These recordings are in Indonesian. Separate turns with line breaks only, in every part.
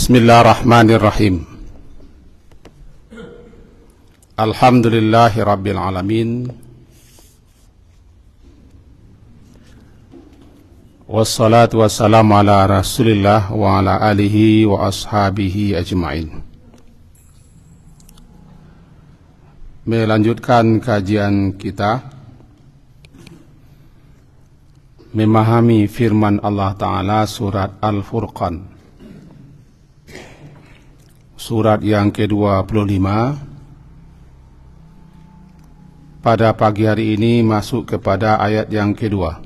Bismillahirrahmanirrahim. Alhamdulillahi rabbil alamin. Wassalatu wassalamu ala rasulillah wa ala alihi wa ashabihi ajma'in. Melanjutkan kajian kita memahami firman Allah Ta'ala surat Al-Furqan, surat yang ke-25. Pada pagi hari ini masuk kepada ayat yang kedua,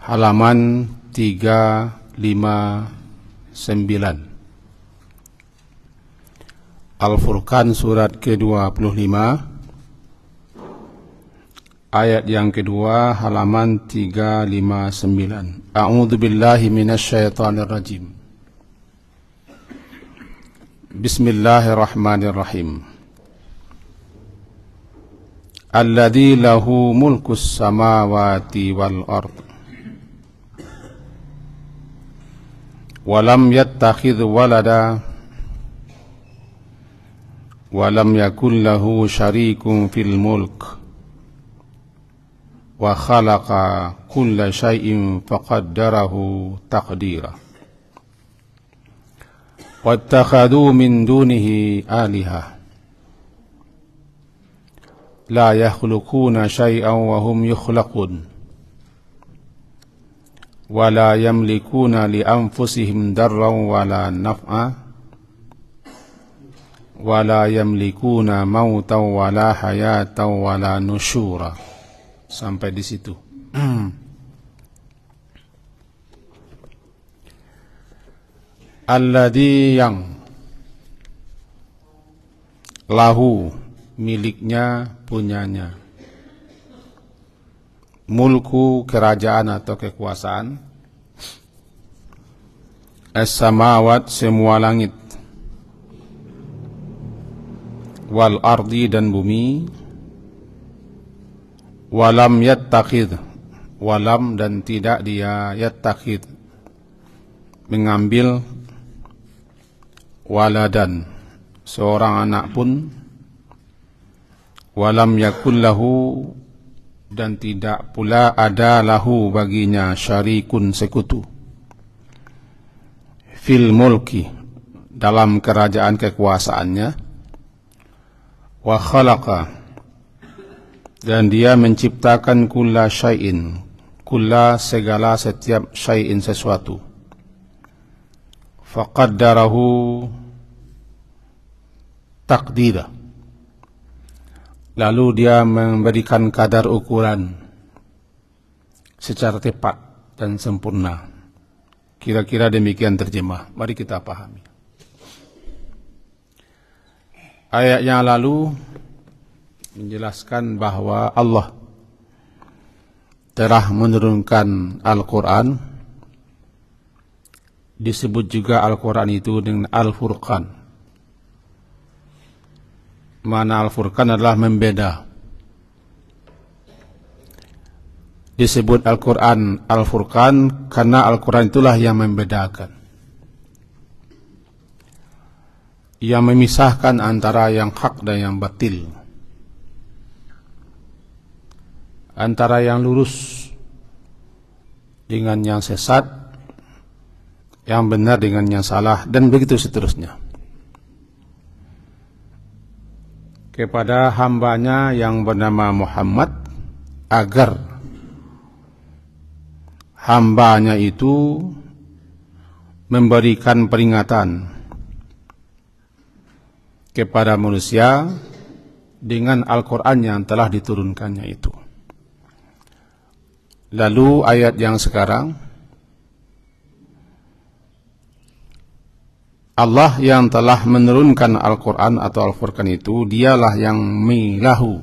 halaman 359. Al-Furqan surat ke-25, ayat yang kedua, halaman 359. A'udzu billahi minasyaitonir rajim. Bismillahirrahmanirrahim. Alladzi lahu mulkus samawati wal ard wa lam yattakhidh walada wa lam yakul lahu syarikun fil mulk wa khalaqa kulla syai'in faqaddarahu taqdira. Wattakhadhu min dunihi alihah la yakhluquna syai'an wa hum yukhlaqun wa la yamlikuna li anfusihim darran wa la naf'a wa la yamlikuna mautan wa la hayatan wa la nusyura. Sampai di situ. Alladzi, yang lahu, miliknya, punyanya, mulku, kerajaan atau kekuasaan, as-samawat, semua langit, wal ardi, dan bumi, walam yattakhidh, walam, dan tidak dia, yattakhidh, mengambil, waladan, seorang anak pun, walam yakul lahu, dan tidak pula ada lahu baginya, syarikun, sekutu, fil mulki, dalam kerajaan kekuasaannya, wa khalaqa, dan dia menciptakan kulla syai'in, kulla, segala, setiap, syai'in, sesuatu, faqaddarahu taqdira, lalu dia memberikan kadar ukuran secara tepat dan sempurna. Kira-kira demikian terjemah. Mari kita pahami. Ayat yang lalu menjelaskan bahwa Allah telah menurunkan Al-Quran. Disebut juga Al-Quran itu dengan Al-Furqan. Mana Al-Furqan adalah membeda. Disebut Al-Quran Al-Furqan karena Al-Quran itulah yang membedakan, yang memisahkan antara yang hak dan yang batil, antara yang lurus dengan yang sesat, yang benar dengan yang salah, dan begitu seterusnya. Kepada hambanya yang bernama Muhammad, agar hambanya itu memberikan peringatan kepada manusia dengan Al-Quran yang telah diturunkannya itu. Lalu ayat yang sekarang, Allah yang telah menurunkan Al-Quran atau Al-Furqan itu, dialah yang milahu,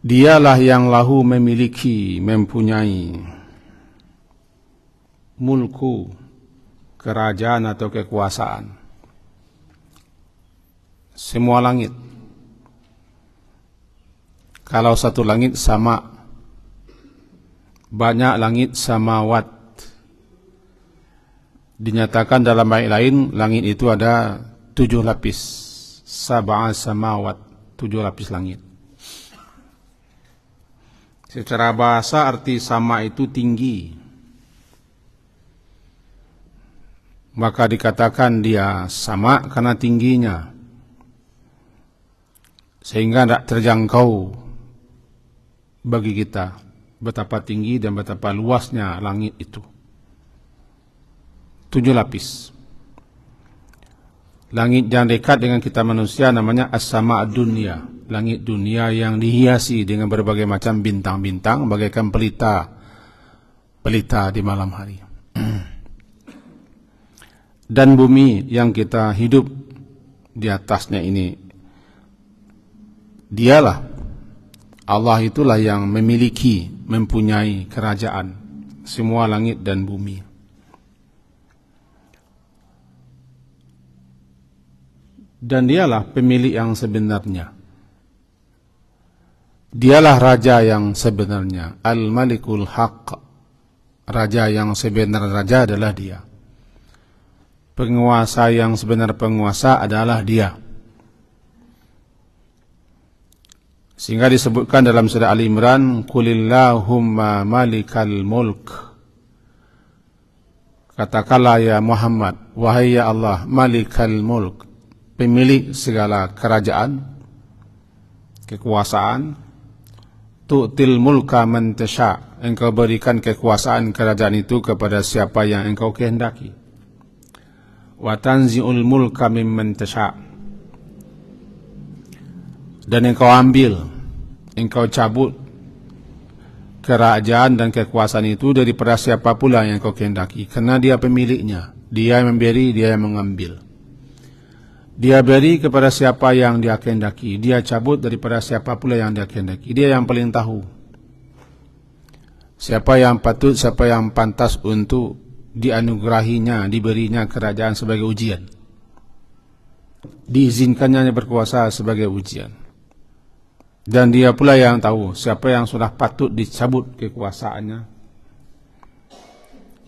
dialah yang lahu, memiliki, mempunyai, mulku, kerajaan atau kekuasaan, semua langit. Kalau satu langit sama, banyak langit samawat, Dinyatakan dalam ayat lain, langit itu ada 7 lapis. Sab'a samawat, 7 lapis langit. Secara bahasa arti sama itu tinggi. Maka dikatakan dia sama karena tingginya. Sehingga tidak terjangkau bagi kita betapa tinggi dan betapa luasnya langit itu. 7 lapis. Langit yang dekat dengan kita manusia namanya as-sama' dunia, langit dunia yang dihiasi dengan berbagai macam bintang-bintang bagaikan pelita di malam hari. Dan bumi yang kita hidup di atasnya ini, dialah Allah, itulah yang memiliki, mempunyai kerajaan semua langit dan bumi. Dan dialah pemilik yang sebenarnya. Dialah raja yang sebenarnya. Al-Malikul Haq. Raja yang sebenar raja adalah dia. Penguasa yang sebenar penguasa adalah dia. Sehingga disebutkan dalam surah Al-Imran, Qulillahumma malikal mulk. Katakanlah ya Muhammad, wahai ya Allah, malikal mulk, pemilik segala kerajaan, kekuasaan. Tu'til mulka man tasha', engkau berikan kekuasaan kerajaan itu kepada siapa yang engkau kehendaki. Wa tanzi'ul mulka mimman tasha', dan engkau ambil, engkau cabut kerajaan dan kekuasaan itu daripada siapa pula yang engkau kehendaki, karena dia pemiliknya, dia yang memberi, dia yang mengambil. Dia beri kepada siapa yang dia kehendaki, dia cabut daripada siapa pula yang dia kehendaki. Dia yang paling tahu siapa yang patut, siapa yang pantas untuk dianugerahinya, diberinya kerajaan sebagai ujian, diizinkannya berkuasa sebagai ujian. Dan dia pula yang tahu siapa yang sudah patut dicabut kekuasaannya,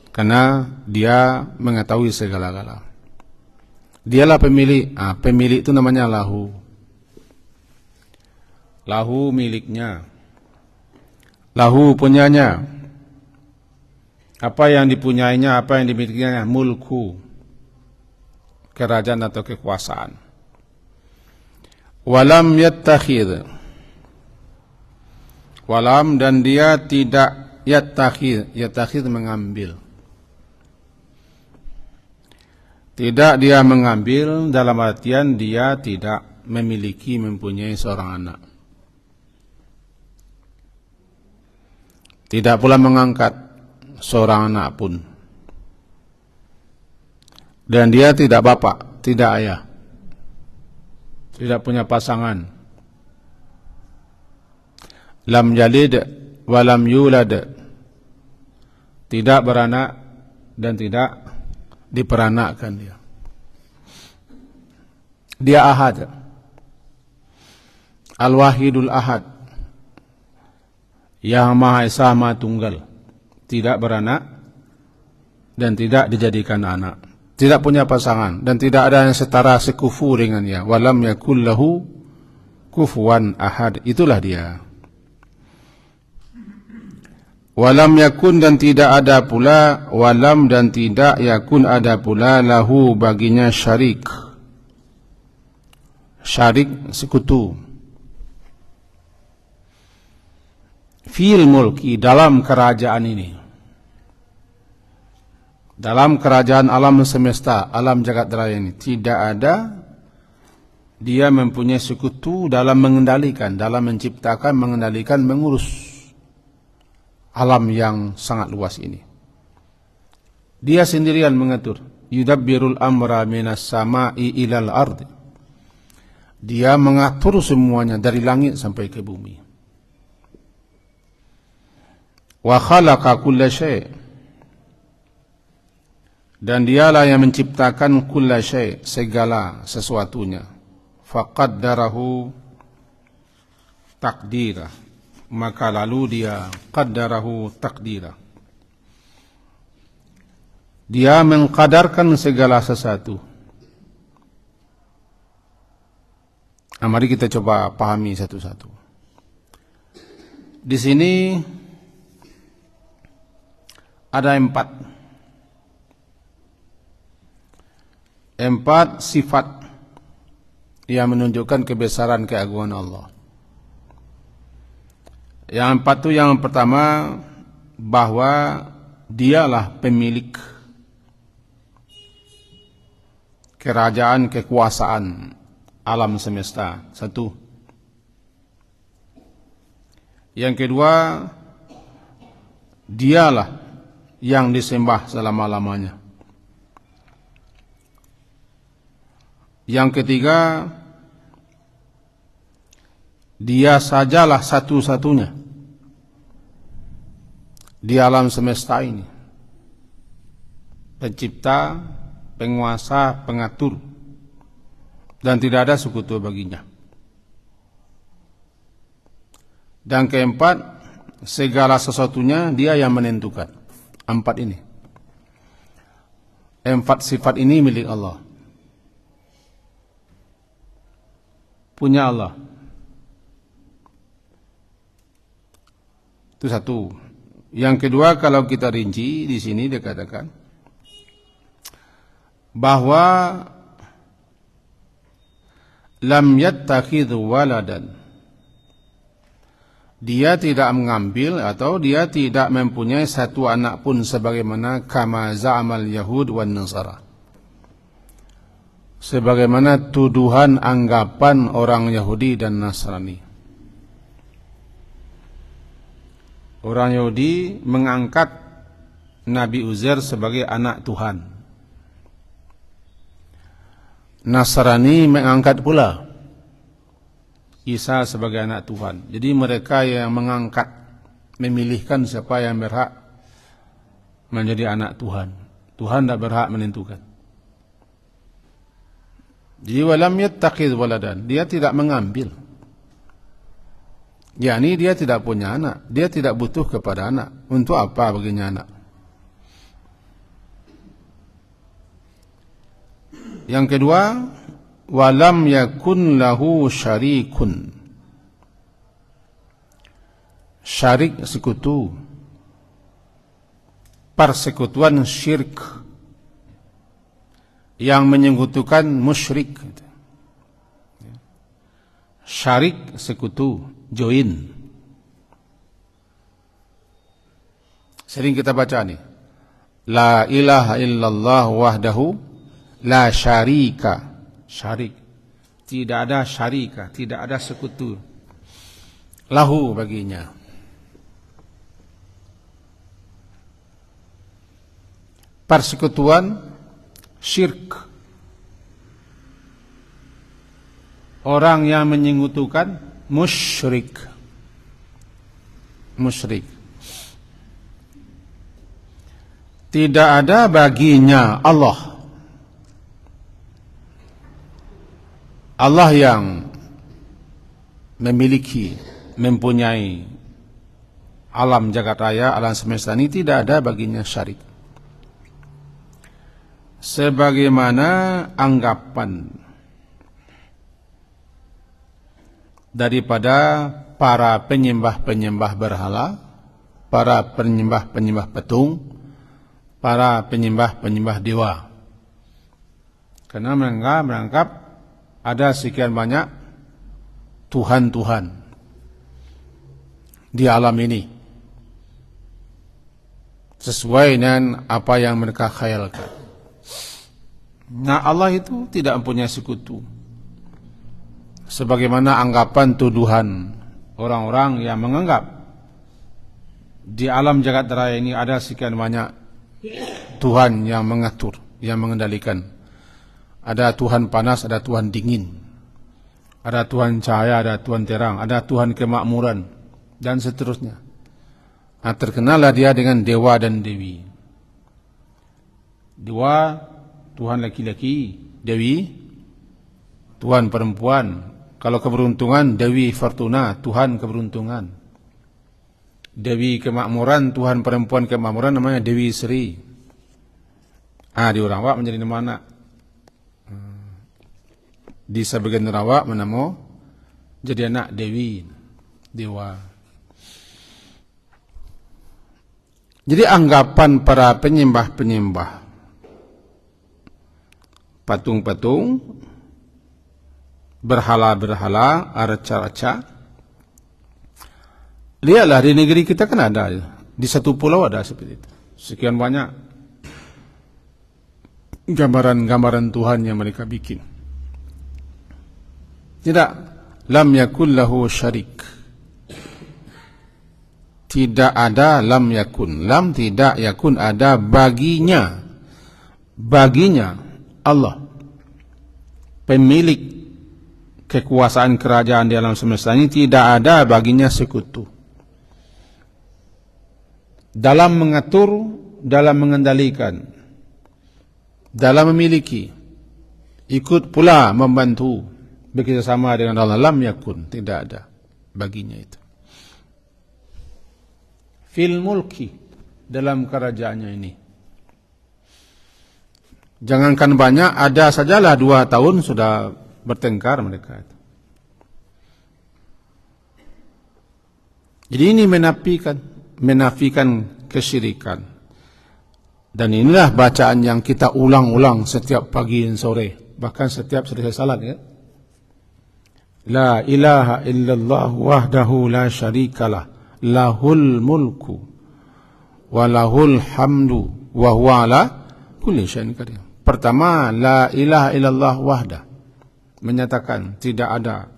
karena dia mengetahui segala-gala. Dialah pemilik. Pemilik itu namanya lahu. Lahu miliknya. Lahu punyanya. Apa yang dipunyainya, apa yang dimilikinya, mulku, kerajaan atau kekuasaan. Walam yattakhidh. Walam, dan dia tidak yattakhidh. Yattakhidh mengambil. Tidak dia mengambil dalam artian dia tidak memiliki, mempunyai seorang anak. Tidak pula mengangkat seorang anak pun. Dan dia tidak bapak, tidak ayah. Tidak punya pasangan. Lam yalid wa lam yulad. Tidak beranak dan tidak diperanakkan dia. Dia ahad. Al-Wahidul Ahad. Yang Maha Esa, Maha Tunggal. Tidak beranak dan tidak dijadikan anak. Tidak punya pasangan dan tidak ada yang setara sekufu dengannya. Walam yakul lahu kufuwan ahad. Itulah dia. Walam yakun, dan tidak ada pula, walam dan tidak yakun ada pula, lahu baginya syarik. Syarik sekutu. Fil mulki, dalam kerajaan ini. Dalam kerajaan alam semesta, alam jagat raya ini, tidak ada dia mempunyai sekutu dalam mengendalikan, dalam menciptakan, mengendalikan, mengurus alam yang sangat luas ini. Dia sendirian mengatur. Yudabbirul amra minas sama'i ilal ardi. Dia mengatur semuanya dari langit sampai ke bumi. Wa khalaqa kulla syai'. Dan dialah yang menciptakan kulla syai', segala sesuatunya. Faqaddarahu taqdira. Maka lalu dia qaddarahu taqdira. Dia mengkadarkan segala sesuatu. Nah, mari kita coba pahami satu-satu. Di sini ada empat sifat yang menunjukkan kebesaran keagungan Allah. Yang empat itu, yang pertama, bahwa dialah pemilik kerajaan, kekuasaan alam semesta. Satu. Yang kedua, dialah yang disembah selama-lamanya. Yang ketiga, dia sajalah satu-satunya di alam semesta ini, pencipta, penguasa, pengatur, dan tidak ada sekutu baginya. Dan keempat, segala sesuatunya dia yang menentukan. Empat ini, empat sifat ini milik Allah, punya Allah. Itu satu. Yang kedua, kalau kita rinci di sini dikatakan bahwa lam yattakhidhu waladan. Dia tidak mengambil atau dia tidak mempunyai satu anak pun, sebagaimana kama za'amal Yahud wan Nasara, sebagaimana tuduhan anggapan orang Yahudi dan Nasrani. Orang Yahudi mengangkat Nabi Uzair sebagai anak Tuhan. Nasrani mengangkat pula Isa sebagai anak Tuhan. Jadi mereka yang mengangkat, memilihkan siapa yang berhak menjadi anak Tuhan. Tuhan tidak berhak menentukan. Jadi walam yattakhidh waladan, dia tidak mengambil. yakni dia tidak punya anak, dia tidak butuh kepada anak. Untuk apa baginya anak? Yang kedua, walam yakun lahu syarikun. Syarik sekutu, persekutuan syirik yang menyekutukan musyrik. Syarik sekutu, join. Sering kita baca nih, la ilaha illallah wahdahu la syarika. Syarik, tidak ada syarika, tidak ada sekutu lahu baginya. Persekutuan syirik, orang yang menyekutukan musyrik. Musyrik tidak ada baginya Allah. Allah yang memiliki, mempunyai alam jagat raya, alam semesta ini, tidak ada baginya syarik. Sebagaimana anggapan daripada para penyembah-penyembah berhala, para penyembah-penyembah petung, para penyembah-penyembah dewa. Karena mereka menganggap ada sekian banyak Tuhan-Tuhan di alam ini, sesuai dengan apa yang mereka khayalkan. Nah, Allah itu tidak mempunyai sekutu, sebagaimana anggapan tuduhan orang-orang yang menganggap di alam jagat raya ini ada sekian banyak Tuhan yang mengatur, yang mengendalikan. Ada Tuhan panas, ada Tuhan dingin, ada Tuhan cahaya, ada Tuhan terang, ada Tuhan kemakmuran, dan seterusnya. Nah, terkenallah dia dengan dewa dan dewi. Dewa, Tuhan laki-laki, dewi, Tuhan perempuan. Kalau keberuntungan, Dewi Fortuna, Tuhan keberuntungan. Dewi kemakmuran, Tuhan perempuan kemakmuran, namanya Dewi Sri. Di orang awak menjadi nama anak. Di sebagian orang awak menamo jadi anak dewi, dewa. Jadi anggapan para penyembah-penyembah patung-patung, berhala-berhala, arca-arca. Lihatlah di negeri kita kan ada, di satu pulau ada seperti itu. Sekian banyak gambaran-gambaran Tuhan yang mereka bikin. Tidak, lam yakul lahu syarik. Tidak ada lam yakun. Lam tidak, yakun ada baginya. Baginya Allah, pemilik kekuasaan kerajaan di alam semesta ini, tidak ada baginya sekutu. Dalam mengatur, dalam mengendalikan, dalam memiliki, ikut pula membantu, bekerjasama dengan Allah. Lam yakun, tidak ada baginya itu. Fil mulki, dalam kerajaannya ini. Jangankan banyak, ada sajalah 2 tahun sudah bertengkar mereka itu. Jadi ini menafikan kesyirikan. Dan inilah bacaan yang kita ulang-ulang setiap pagi dan sore, bahkan setiap selesai salat ya. La ilaha illallah wahdahu la syarikalah, lahul mulku wa lahul hamdu wa huwa ala kulli syai'in qadir. Pertama, la ilaha illallah wahdah, menyatakan tidak ada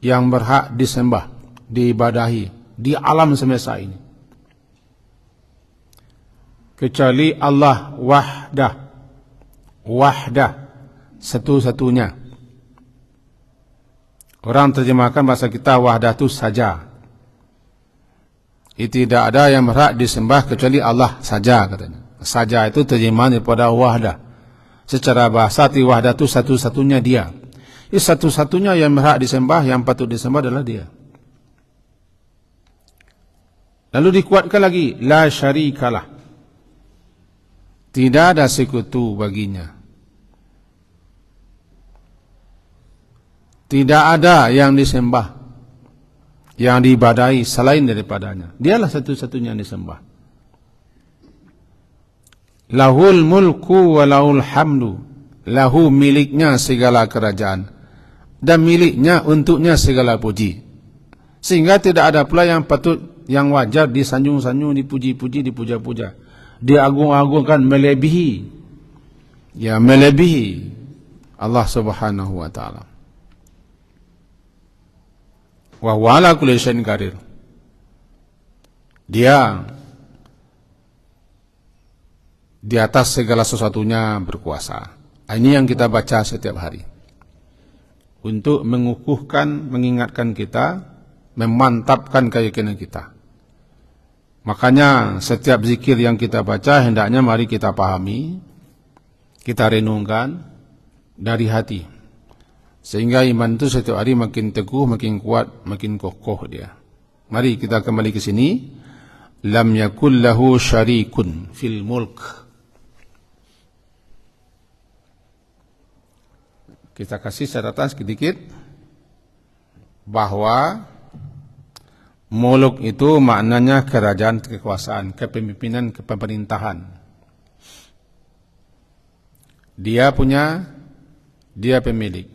yang berhak disembah, diibadahi di alam semesta ini kecuali Allah wahdah. Wahdah, satu-satunya. Orang terjemahkan bahasa kita wahdah itu saja. Tidak ada yang berhak disembah kecuali Allah saja, katanya. Saja itu terjemahan daripada wahdah. Secara bahasa wahdah itu satu-satunya dia. Satu-satunya yang berhak disembah, yang patut disembah adalah dia. Lalu dikuatkan lagi, la syarikalah, tidak ada sekutu baginya. Tidak ada yang disembah, yang diibadahi selain daripadanya. Dialah satu-satunya yang disembah. Lahul mulku wa lahul hamdu. Lahu, miliknya segala kerajaan, dan miliknya, untuknya segala puji. Sehingga tidak ada pula yang patut, yang wajar disanjung-sanjung, dipuji-puji, dipuja-puja, diagung-agungkan, melebihi. Ya, melebihi Allah Subhanahu wa taala. Wa huwa ala kulli syai'in qadir. Dia di atas segala sesuatunya berkuasa. Ini yang kita baca setiap hari untuk mengukuhkan, mengingatkan kita, memantapkan keyakinan kita. Makanya setiap zikir yang kita baca hendaknya mari kita pahami, kita renungkan dari hati, sehingga iman itu setiap hari makin teguh, makin kuat, makin kokoh dia. Mari kita kembali ke sini. Lam yakul lahu syarikun fil mulk. Kita kasih catatan sedikit bahwa muluk itu maknanya kerajaan, kekuasaan, kepemimpinan, kepemerintahan. Dia punya, dia pemilik.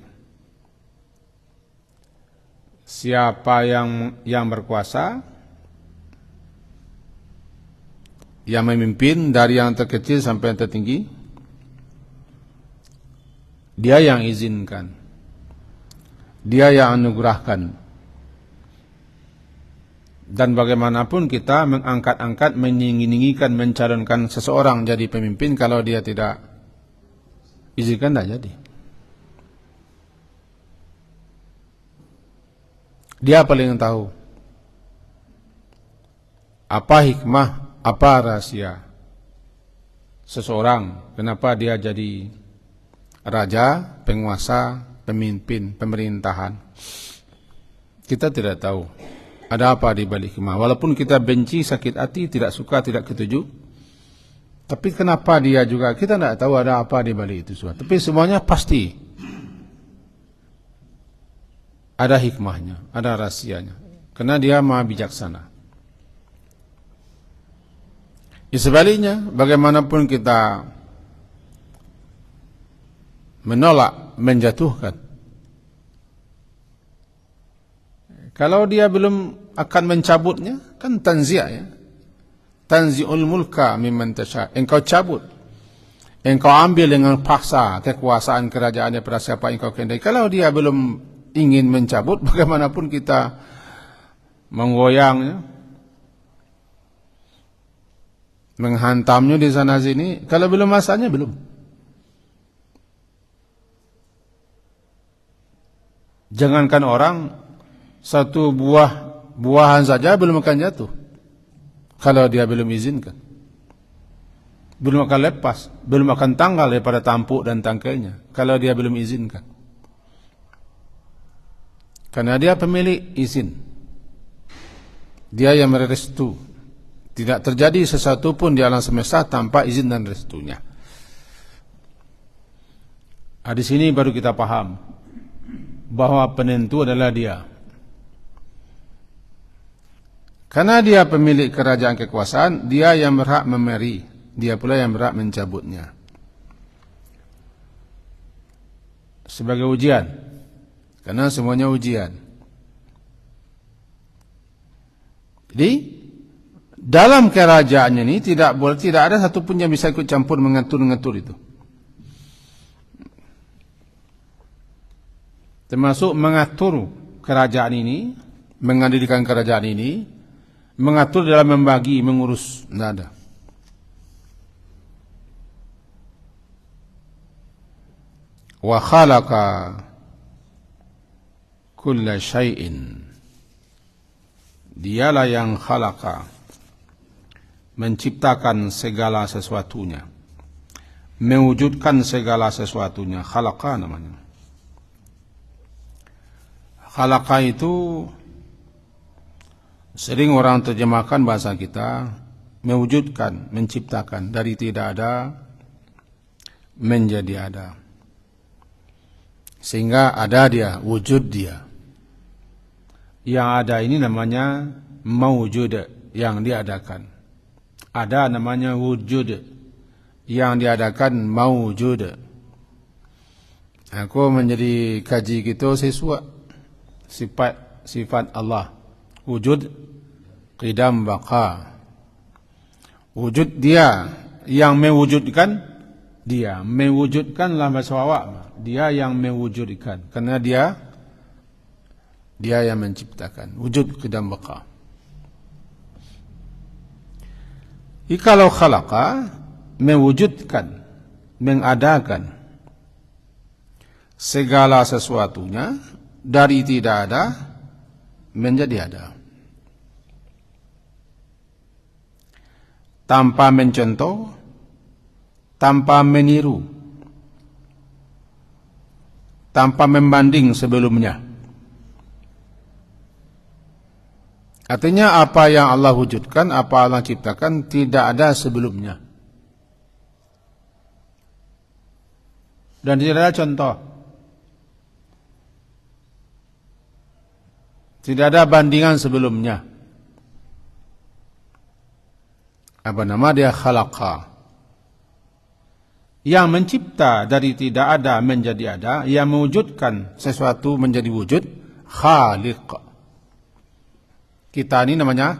Siapa yang berkuasa, yang memimpin dari yang terkecil sampai yang tertinggi, dia yang izinkan, dia yang anugerahkan. Dan bagaimanapun kita mengangkat-angkat, meninggi-ninggikan, mencalonkan seseorang jadi pemimpin, kalau dia tidak izinkan, tidak jadi. Dia paling tahu apa hikmah, apa rahasia seseorang, kenapa dia jadi raja, penguasa, pemimpin, pemerintahan. Kita tidak tahu ada apa di balik hikmah. Walaupun kita benci, sakit hati, tidak suka, tidak ketujuh, Tapi kenapa dia juga, kita tidak tahu ada apa di balik itu semua. Tapi semuanya pasti ada hikmahnya, ada rahasianya. Karena dia maha bijaksana. Sebaliknya, bagaimanapun kita menolak, menjatuhkan, kalau dia belum akan mencabutnya, kan tanzia ya. Tanzi'ul mulka mimman tasha. Engkau cabut. Engkau ambil dengan paksa kekuasaan kerajaan daripada siapa engkau kehendaki. Kalau dia belum ingin mencabut, bagaimanapun kita menggoyangnya, menghantamnya di sana sini, kalau belum masanya belum. Jangankan orang, satu buahan saja belum akan jatuh kalau dia belum izinkan. Belum akan lepas, belum akan tanggal daripada tampuk dan tangkelnya kalau dia belum izinkan. Karena dia pemilik izin. Dia yang merestu. Tidak terjadi sesuatu pun di alam semesta tanpa izin dan restunya. Di sini baru kita paham bahwa penentu adalah dia. Karena dia pemilik kerajaan kekuasaan, dia yang berhak memberi, dia pula yang berhak mencabutnya. Sebagai ujian, karena semuanya ujian. Jadi, dalam kerajaannya ini tidak ada satupun yang bisa ikut campur mengatur-ngatur itu. Termasuk mengatur kerajaan ini, mengadilkan kerajaan ini, mengatur dalam membagi, mengurus, tidak ada. Wa khalaqa kulla syai'in. Dialah yang khalaqa, menciptakan segala sesuatunya, mewujudkan segala sesuatunya. Khalaqa namanya. Khalaqa itu sering orang terjemahkan bahasa kita, mewujudkan, menciptakan, dari tidak ada menjadi ada. Sehingga ada dia, wujud dia. Yang ada ini namanya mawujud, yang diadakan. Ada namanya wujud, yang diadakan mawujud. Aku menjadi kaji kita sesuai sifat Allah. Wujud, qidam, baqa. Wujud dia yang mewujudkan, dia mewujudkanlah bahasa awak. Dia yang mewujudkan, karena dia yang menciptakan. Wujud, qidam, baqa. Kalau khalaqa, mewujudkan, mengadakan segala sesuatunya dari tidak ada menjadi ada. Tanpa mencontoh, tanpa meniru, tanpa membanding sebelumnya. Artinya apa yang Allah wujudkan, apa Allah ciptakan tidak ada sebelumnya. Dan tidak ada contoh. Tidak ada bandingan sebelumnya. Apa nama dia? Khalaqa. Yang mencipta dari tidak ada menjadi ada, yang mewujudkan sesuatu menjadi wujud, khaliq. Kita ini namanya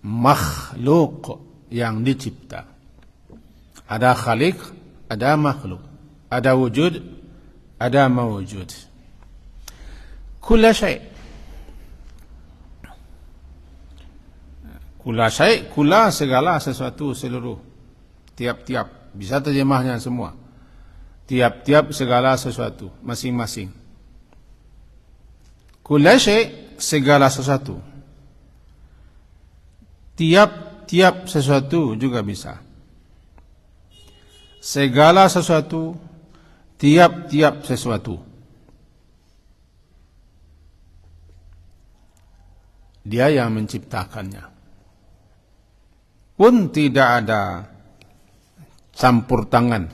makhluk, yang dicipta. Ada khaliq, ada makhluk. Ada wujud, ada mawujud. Kulla syai'. Kulla syai', kulla segala sesuatu, seluruh. Tiap-tiap, bisa terjemahnya semua. Tiap-tiap segala sesuatu, masing-masing. Kulla syai', segala sesuatu. Tiap-tiap sesuatu juga bisa. Segala sesuatu, tiap-tiap sesuatu. Dia yang menciptakannya. Pun tidak ada campur tangan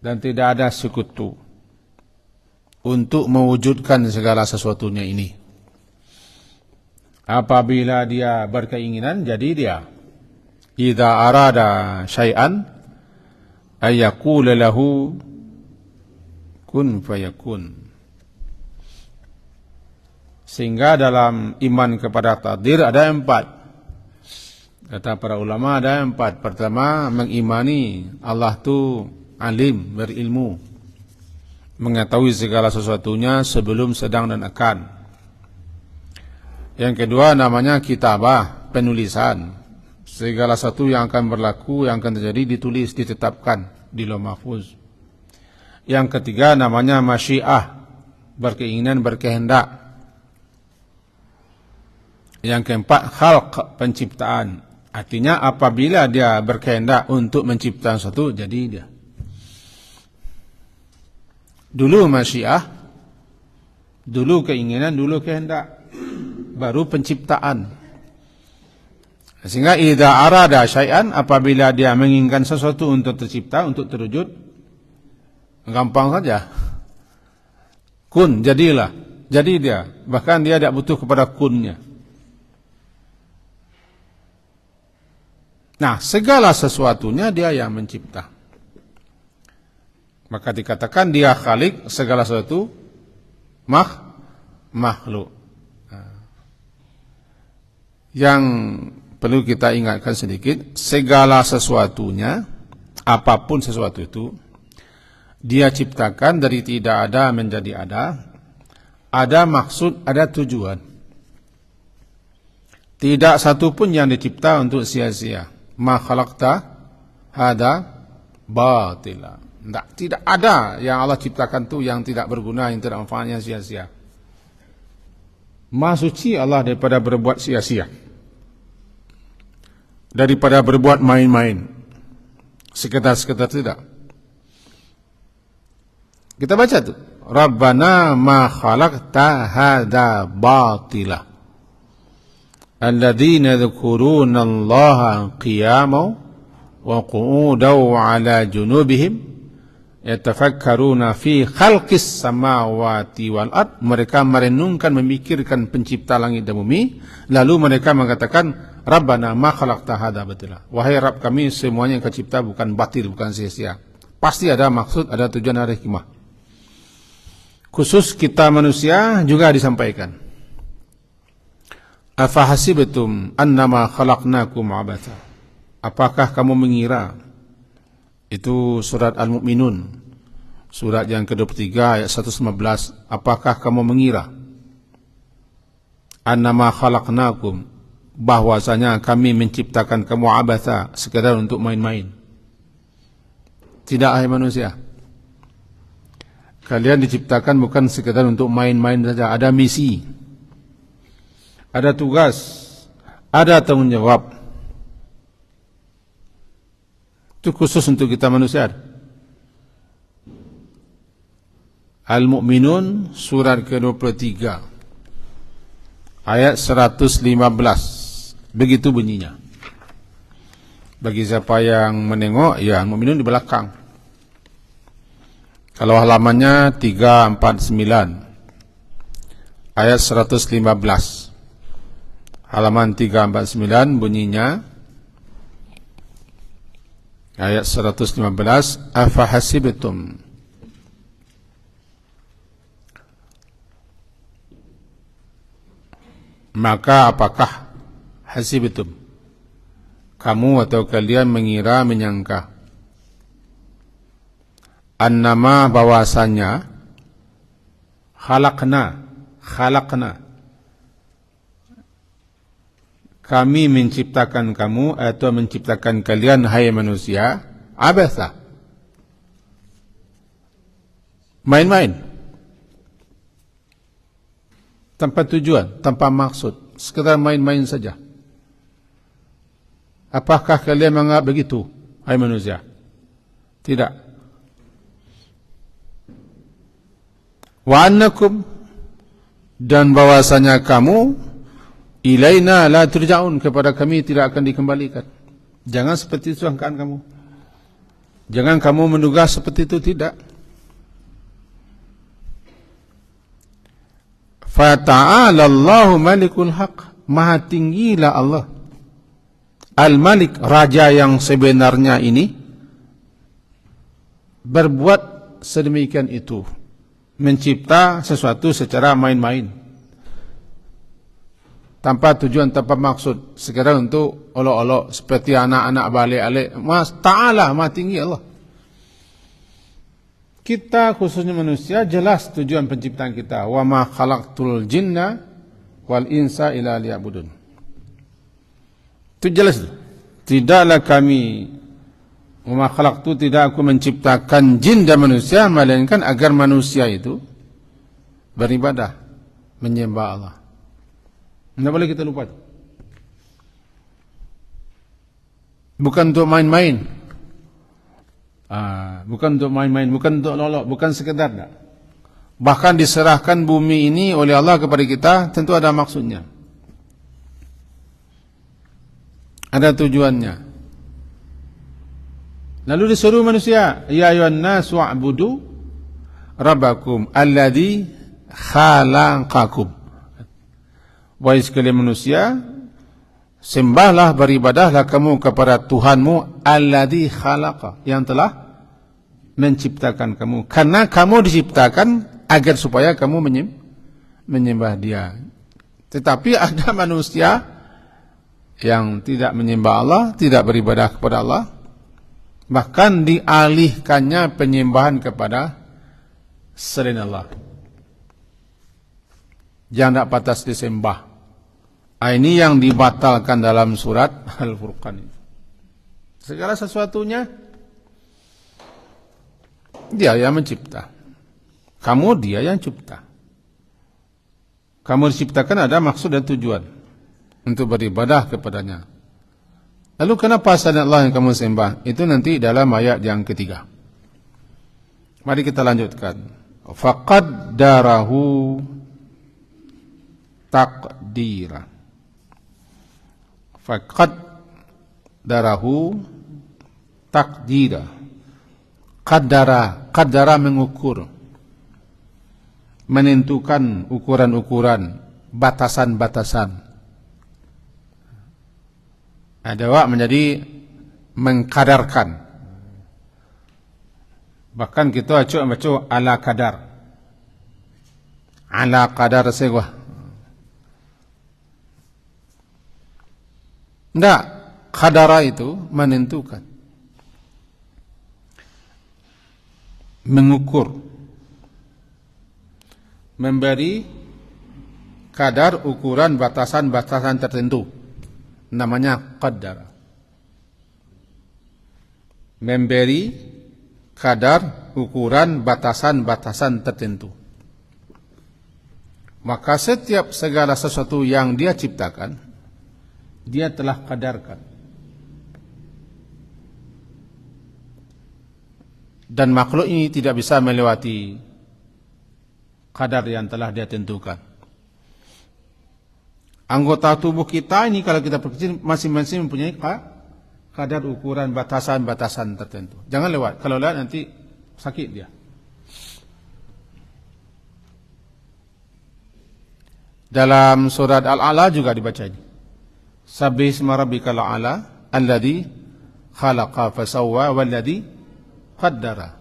dan tidak ada sekutu untuk mewujudkan segala sesuatunya ini. Apabila dia berkeinginan, jadi dia. Idza arada syai'an ayyaqula lahu kun fayakun. Sehingga dalam iman kepada takdir ada 4. Kata para ulama ada 4. Pertama, mengimani Allah tu alim, berilmu, mengetahui segala sesuatunya sebelum, sedang dan akan. Yang kedua namanya kitabah, penulisan. Segala sesuatu yang akan berlaku, yang akan terjadi ditulis, ditetapkan di Lauh Mahfuz. Yang ketiga namanya masyiah, berkeinginan, berkehendak. Yang keempat khalq, penciptaan. Artinya apabila dia berkehendak untuk menciptakan sesuatu, jadi dia. Dulu masyiah, dulu keinginan, dulu kehendak, baru penciptaan. Sehingga idza arada syai'an, apabila dia menginginkan sesuatu untuk tercipta, untuk terwujud, gampang saja. Kun, jadilah. Jadi dia. Bahkan dia tidak butuh kepada kunnya. Nah, segala sesuatunya dia yang mencipta. Maka dikatakan dia khalik, segala sesuatu makhluk. Yang perlu kita ingatkan sedikit, segala sesuatunya, apapun sesuatu itu, dia ciptakan dari tidak ada menjadi ada maksud, ada tujuan. Tidak satu pun yang dicipta untuk sia-sia. Ma khalaqta hada batila. Tidak ada yang Allah ciptakan itu yang tidak berguna, yang tidak manfaatnya, sia-sia. Maha suci Allah daripada berbuat sia-sia, daripada berbuat main-main, sekedar-sekedar tidak. Kita baca tuh, Rabbana ma khalaqta hada batila. Alladzina yadhkuruna Allaha qiyaman wa qu'udan ala junubihim yatafakkaruna fi khalqis samawati wal ard. Mereka merenungkan, memikirkan pencipta langit dan bumi, lalu mereka mengatakan, Rabbana ma khalaqta hadza batila. Wahai Rabb kami, semuanya yang Kau cipta bukan batil, bukan sia-sia. Pasti ada maksud, ada tujuan, ada hikmah. Khusus kita manusia juga disampaikan. Afahasibatum annama khalaqnakum abatha. Apakah kamu mengira? Itu surat Al-Mu'minun, surat yang ke-23 ayat 115. Apakah kamu mengira? Annama khalaqnakum, bahwasanya kami menciptakan kamu abatha, sekadar untuk main-main. Tidak, hai manusia. Kalian diciptakan bukan sekadar untuk main-main saja. Ada misi, ada tugas, ada tanggung jawab. Itu khusus untuk kita manusia. Al-Mu'minun surat ke-23 ayat 115. Begitu bunyinya. Bagi siapa yang menengok, ya Al-Mu'minun di belakang. Kalau halamannya 349 ayat 115. Halaman 349 bunyinya ayat 115, afahasibatum, maka apakah, hasibatum, kamu atau kalian mengira, menyangka, annama, bahwasanya, khalaqna, kami menciptakan kamu atau menciptakan kalian, hai manusia, abatha, main-main, tanpa tujuan, tanpa maksud, sekedar main-main saja. Apakah kalian menganggap begitu, hai manusia? Tidak. Wa annakum, dan bahwasanya kamu, ilaina la turja'un, kepada kami tidak akan dikembalikan. Jangan seperti itu sangkaan kamu. Jangan kamu menduga seperti itu, tidak. Fata'ala Allahu malikul haq. Maha tinggilah Allah. Al-Malik, raja yang sebenarnya ini, berbuat sedemikian itu. Mencipta sesuatu secara main-main. Tanpa tujuan, tanpa maksud. Sekadar untuk olok-olok. Seperti anak-anak balik-alik. Mas Ta'ala, maha tinggi Allah. Kita khususnya manusia jelas tujuan penciptaan kita. Wa ma khalaqtul jinna wal insa illa liya'budun. Itu jelas. Tidaklah kami wa ma khalaqtu, tidak aku menciptakan jin dan manusia melainkan agar manusia itu beribadah, menyembah Allah. Tidak boleh kita lupa. Bukan untuk main-main. Bukan untuk main-main, bukan untuk lolok, bukan sekedar tak. Bahkan diserahkan bumi ini oleh Allah kepada kita, tentu ada maksudnya. Ada tujuannya. Lalu disuruh manusia, ya ayyuhan nas wa'budu rabbakum alladzi khalaqakum. Wahai sekalian manusia, sembahlah, beribadahlah kamu kepada Tuhanmu alladzi khalaqa, yang telah menciptakan kamu. Karena kamu diciptakan agar supaya kamu menyembah Dia. Tetapi ada manusia yang tidak menyembah Allah, tidak beribadah kepada Allah, bahkan dialihkannya penyembahan kepada selain Allah. Yang tidak pantas disembah. Ini yang dibatalkan dalam surat Al-Furqan. Segala sesuatunya Dia yang mencipta. Kamu Dia yang cipta. Kamu diciptakan ada maksud dan tujuan untuk beribadah kepadanya. Lalu kenapa selain Allah yang kamu sembah? Itu nanti dalam ayat yang ketiga. Mari kita lanjutkan. Faqaddarahu taqdira. Faqaddarahu taqdira. Qaddara mengukur, menentukan ukuran-ukuran, batasan-batasan. Ada menjadi mengkadarkan. Bahkan kita baca ala kadar. Ala kadar segwah. Tidak, kadara itu menentukan, mengukur, memberi kadar, ukuran, batasan-batasan tertentu. Namanya qaddar. Memberi kadar, ukuran, batasan-batasan tertentu. Maka setiap segala sesuatu yang Dia ciptakan, Dia telah kadarkan. Dan makhluk ini tidak bisa melewati kadar yang telah Dia tentukan. Anggota tubuh kita ini kalau kita perkecil masing-masing mempunyai kadar, ukuran, batasan-batasan tertentu. Jangan lewat. Kalau lewat nanti sakit dia. Dalam surat Al-A'la juga dibaca ini. Sabbih isma rabbikal a'la alladzi khalaqa fasawwa walladzi qaddara.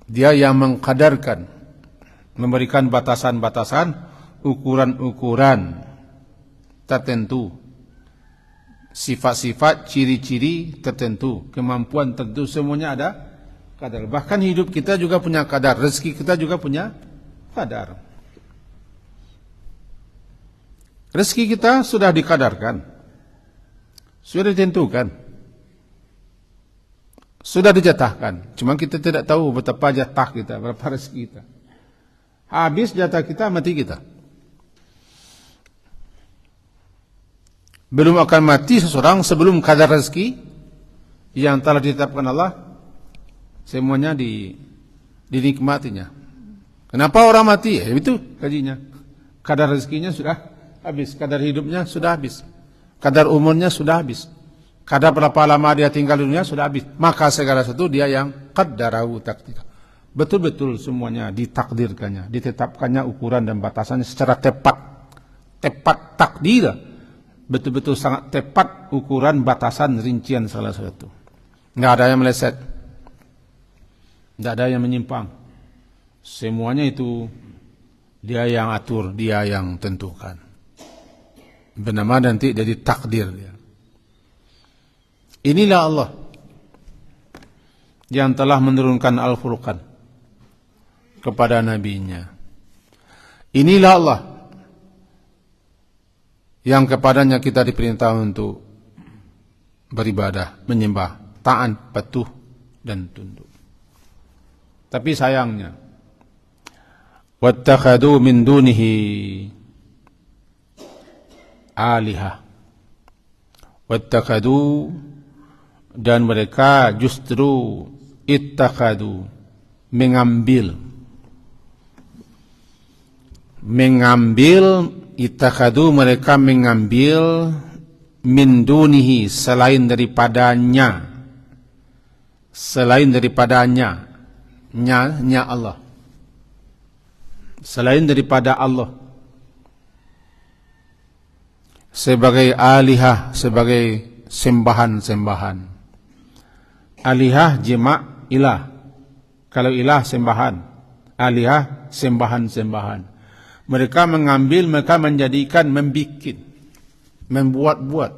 Dia yang mengkadarkan, memberikan batasan-batasan, ukuran-ukuran tertentu, sifat-sifat, ciri-ciri tertentu, kemampuan tertentu, semuanya ada kadar. Bahkan hidup kita juga punya kadar, rezeki kita juga punya kadar. Rezeki kita sudah dikadarkan, sudah ditentukan, sudah dijatahkan. Cuma kita tidak tahu betapa jatah kita, berapa rezeki kita. Habis jatah kita, mati kita. Belum akan mati seseorang sebelum kadar rezeki yang telah ditetapkan Allah semuanya dinikmatinya. Kenapa orang mati? Itu gajinya. Kadar rezekinya sudah habis, kadar hidupnya sudah habis, kadar umurnya sudah habis. Kadar berapa lama dia tinggal di dunia sudah habis. Maka segala sesuatu dia yang qaddarahu taqdira. Betul-betul semuanya ditakdirkannya, ditetapkannya ukuran dan batasannya secara tepat. Tepat takdir. Betul-betul sangat tepat ukuran, batasan, rincian segala sesuatu. Enggak ada yang meleset. Enggak ada yang menyimpang. Semuanya itu dia yang atur, dia yang tentukan. Bernama nanti jadi takdir dia. Inilah Allah yang telah menurunkan Al-Furqan kepada nabinya. Inilah Allah yang kepadanya kita diperintah untuk beribadah, menyembah, taat, patuh, dan tunduk. Tapi sayangnya, wattakhadhu min dunihi alihah. Wattakhadhu, dan mereka justru ittakhadhu, mengambil ittakhadhu, mereka mengambil min dunihi, selain daripadanya nya Allah, selain daripada Allah, sebagai alihah, sebagai sembahan-sembahan. Alihah jema' ilah. Kalau ilah sembahan, alihah sembahan-sembahan. Mereka mengambil, mereka menjadikan, membuat-buat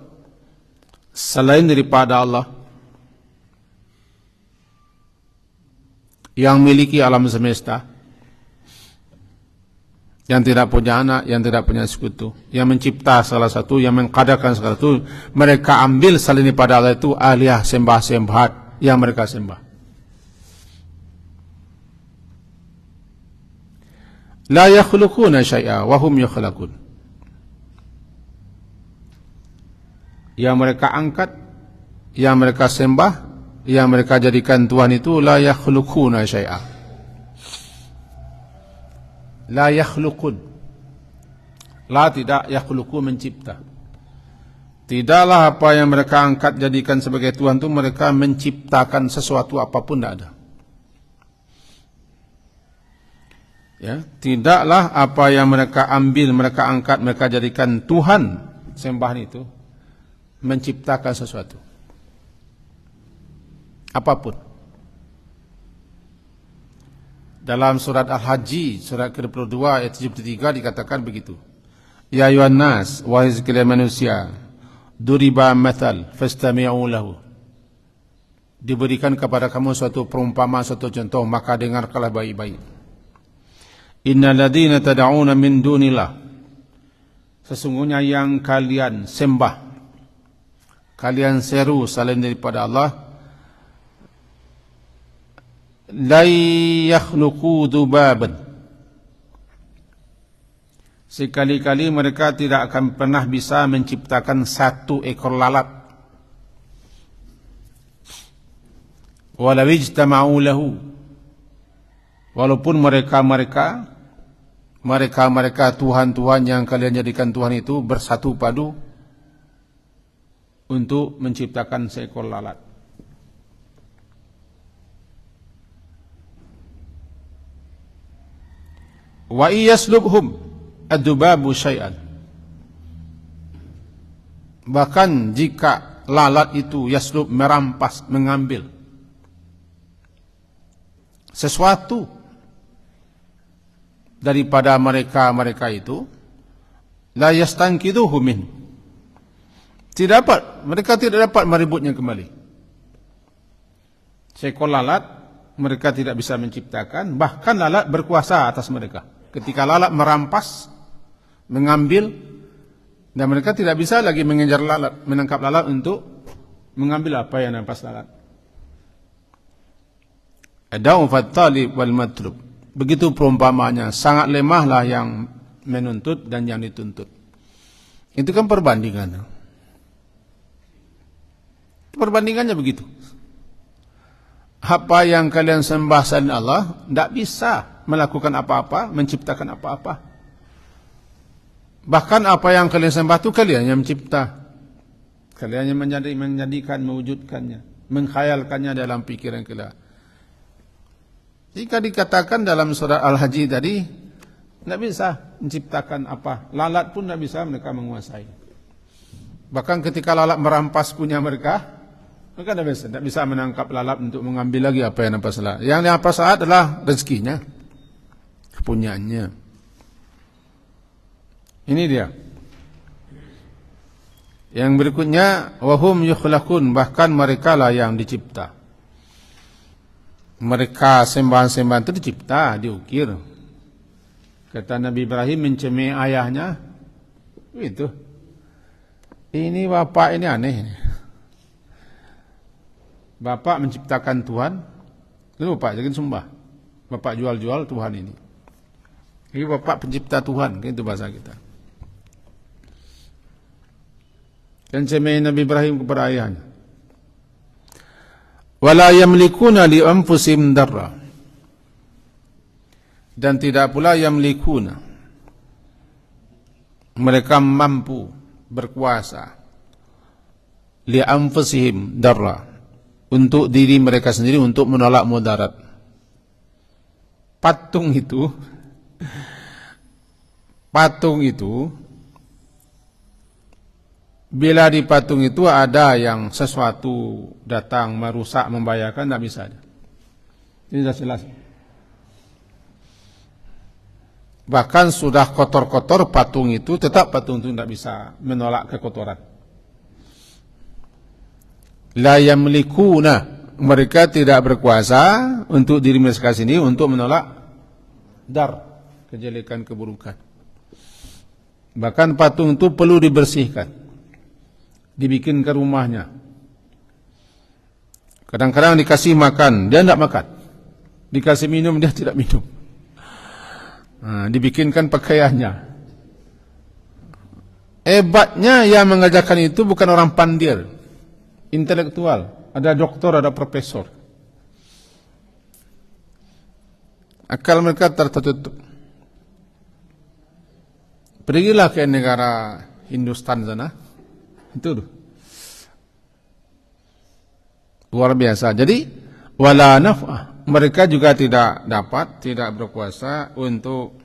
selain daripada Allah yang miliki alam semesta, yang tidak punya anak, yang tidak punya sekutu, yang mencipta salah satu, yang mengkadarkan salah satu. Mereka ambil selain daripada Allah itu alihah, sembah-sembahan yang mereka sembah. La yakhluquna syai'a wa hum yukhlaqun. Yang mereka angkat, yang mereka sembah, yang mereka jadikan Tuhan itu la yakhluquna syai'a. La yakhluqun. La tidak, yakhluqu mencipta. Tidaklah apa yang mereka angkat jadikan sebagai Tuhan itu mereka menciptakan sesuatu apapun, tidak ada. Ya, tidaklah apa yang mereka ambil, mereka angkat, mereka jadikan Tuhan sembahan itu menciptakan sesuatu apapun. Dalam surat Al-Hajj, surat ke-22 ayat 73 dikatakan begitu. Ya ayuhan nas, wahai sekalian manusia, duriba mathal fastami'u lahu. Diberikan kepada kamu suatu perumpamaan, suatu contoh, maka dengarkanlah baik-baik. Innal ladzina tad'una min dunillah, sesungguhnya yang kalian sembah, kalian seru selain daripada Allah, la yakhluqu dhubaban, sekali-kali mereka tidak akan pernah bisa menciptakan satu ekor lalat. Walau ijtama'u lahu, walaupun mereka Tuhan-Tuhan yang kalian jadikan Tuhan itu bersatu padu untuk menciptakan seekor lalat. Wa iyaslubhum ad-dubabu syai'an, bahkan jika lalat itu yaslub, merampas, mengambil sesuatu daripada mereka itu, la yastankiduhu min, mereka tidak dapat merebutnya kembali. Seekor lalat mereka tidak bisa menciptakan, bahkan lalat berkuasa atas mereka. Ketika lalat merampas, mengambil, dan mereka tidak bisa lagi mengejar lalat, menangkap lalat untuk mengambil apa yang nampas lalat. Adau fattalib wal matlub. Begitu perumpamaannya, sangat lemahlah yang menuntut dan yang dituntut. Itu kan perbandingan. Perbandingannya begitu. Apa yang kalian sembah selain Allah tidak bisa melakukan apa-apa, menciptakan apa-apa. Bahkan apa yang kalian sembah itu kalian yang mencipta. Kalian yang menjadikan, mewujudkannya, menghayalkannya dalam pikiran kalian. Jika dikatakan dalam surah Al-Haji tadi, tidak bisa menciptakan apa. Lalat pun tidak bisa mereka menguasai. Bahkan ketika lalat merampas punya mereka tidak bisa menangkap lalat untuk mengambil lagi apa yang nampak salah. Yang nampak salah adalah rezekinya, kepunyaannya. Ini dia. Yang berikutnya, wahum yukhlaqun, bahkan mereka lah yang dicipta. Mereka sembahan-sembahan itu dicipta, diukir. Kata Nabi Ibrahim mencemeh ayahnya, itu. Ini bapak ini aneh. Bapak menciptakan Tuhan, lalu bapak jangan sembah. Bapak jual-jual Tuhan ini. Ini bapak pencipta Tuhan, itu bahasa kita. Dan cemeh Nabi Ibrahim kepada ayahnya. Wala yamlikuna li anfusihim darra. Dan tidak pula yamlikuna, mereka mampu berkuasa li anfusihim darra, untuk diri mereka sendiri untuk menolak mudarat. Patung itu bila di patung itu ada yang sesuatu datang merusak, membahayakan, tidak bisa. Ini sudah jelas. Bahkan sudah kotor-kotor patung itu, tetap patung itu tidak bisa menolak kekotoran. La yamlikuna, mereka tidak berkuasa untuk diri mereka sendiri untuk menolak dar, kejelekan, keburukan. Bahkan patung itu perlu dibersihkan, dibikin ke rumahnya. Kadang-kadang dikasih makan, dia tidak makan. Dikasih minum, dia tidak minum. Dibikinkan pakaiannya. Hebatnya yang mengajarkan itu bukan orang pandir, intelektual, ada doktor, ada profesor. Akal mereka tertutup. Pergilah ke negara Hindustan sana, itu luar biasa. Jadi wala naf'ah, mereka juga tidak dapat, tidak berkuasa untuk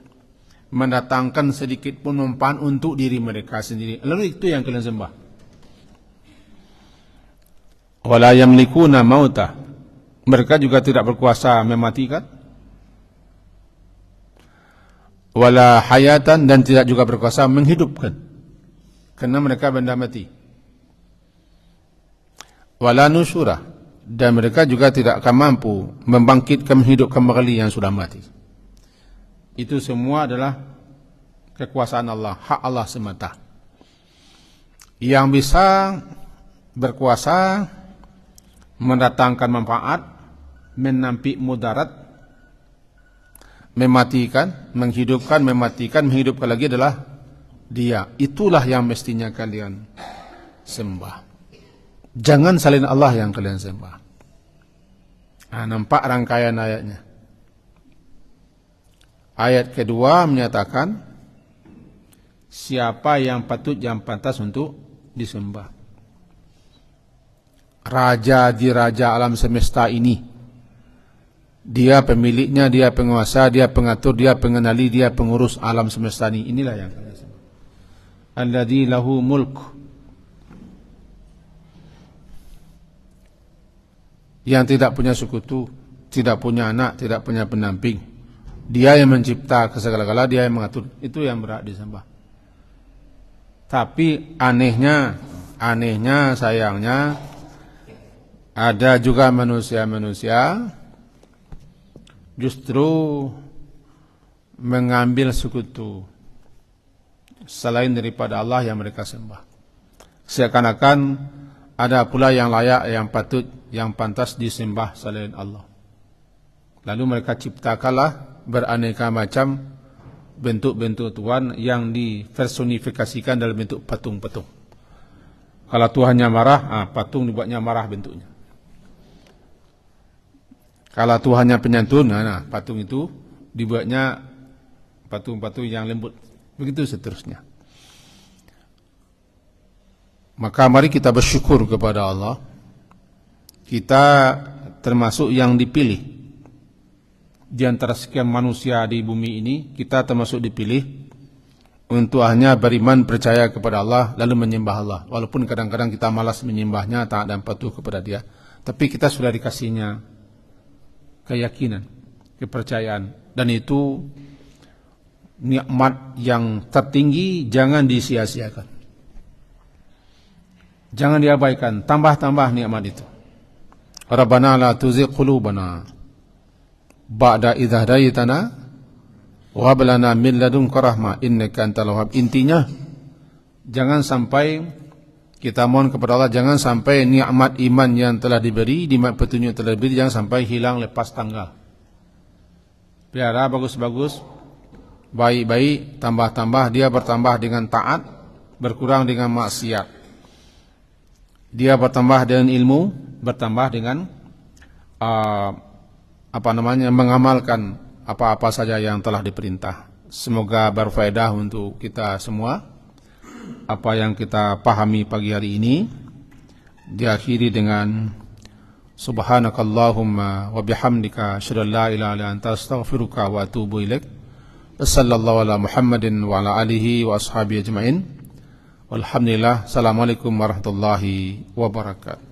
mendatangkan sedikit pun manfaat untuk diri mereka sendiri. Lalu itu yang kalian sembah. Wala yamlikuna mauta, mereka juga tidak berkuasa mematikan. Wala hayatan, dan tidak juga berkuasa menghidupkan, karena mereka benda mati. Wala nusyura, dan mereka juga tidak akan mampu membangkitkan, menghidupkan kembali yang sudah mati. Itu semua adalah kekuasaan Allah, hak Allah semata. Yang bisa berkuasa mendatangkan manfaat, menampik mudarat, mematikan, menghidupkan, mematikan, menghidupkan lagi adalah Dia. Itulah yang mestinya kalian sembah. Jangan selain Allah yang kalian sembah. Nampak rangkaian ayatnya. Ayat kedua menyatakan siapa yang patut, yang pantas untuk disembah. Raja di raja alam semesta ini, dia pemiliknya, dia penguasa, dia pengatur, dia pengendali, dia pengurus alam semesta ini. Inilah yang kalian sembah. Alladzi lahu mulk, yang tidak punya sekutu, tidak punya anak, tidak punya pendamping. Dia yang mencipta segala-galanya, dia yang mengatur. Itu yang berhak disembah. Tapi anehnya, sayangnya, ada juga manusia-manusia justru mengambil sekutu selain daripada Allah yang mereka sembah. Seakan-akan ada pula yang layak, yang patut, yang pantas disembah selain Allah. Lalu mereka ciptakanlah beraneka macam bentuk-bentuk Tuhan yang dipersonifikasikan dalam bentuk patung-patung. Kalau Tuhannya marah, patung dibuatnya marah bentuknya. Kalau Tuhannya penyantun, patung itu dibuatnya patung-patung yang lembut. Begitu seterusnya. Maka mari kita bersyukur kepada Allah. Kita termasuk yang dipilih. Di antara sekian manusia di bumi ini, kita termasuk dipilih untuk hanya beriman percaya kepada Allah lalu menyembah Allah. Walaupun kadang-kadang kita malas menyembahnya, taat dan patuh kepada Dia. Tapi kita sudah dikasihnya keyakinan, kepercayaan. Dan itu nikmat yang tertinggi, jangan disia-siakan. Jangan diabaikan, tambah-tambah nikmat itu. Rabbana la tuzigh qulubana ba'da idh hadaytana wa hab lana min ladunka rahmah innaka antal wahhab. Intinya, jangan sampai kita mohon kepada Allah, jangan sampai nikmat iman yang telah diberi, nikmat petunjuk yang telah diberi, jangan sampai hilang lepas tanggal. Biara bagus-bagus, baik-baik, tambah-tambah, dia bertambah dengan taat, berkurang dengan maksiat. Dia bertambah dengan ilmu, bertambah dengan mengamalkan apa-apa saja yang telah diperintah. Semoga berfaedah untuk kita semua. Apa yang kita pahami pagi hari ini diakhiri dengan subhanakallahumma wa bihamdika asyhadu an la ilaha illa anta astaghfiruka wa atubu ilaik. Sallallahu ala Muhammadin wa ala alihi wa ashabihi ajmain. Walhamdulillah. Assalamualaikum warahmatullahi wabarakatuh.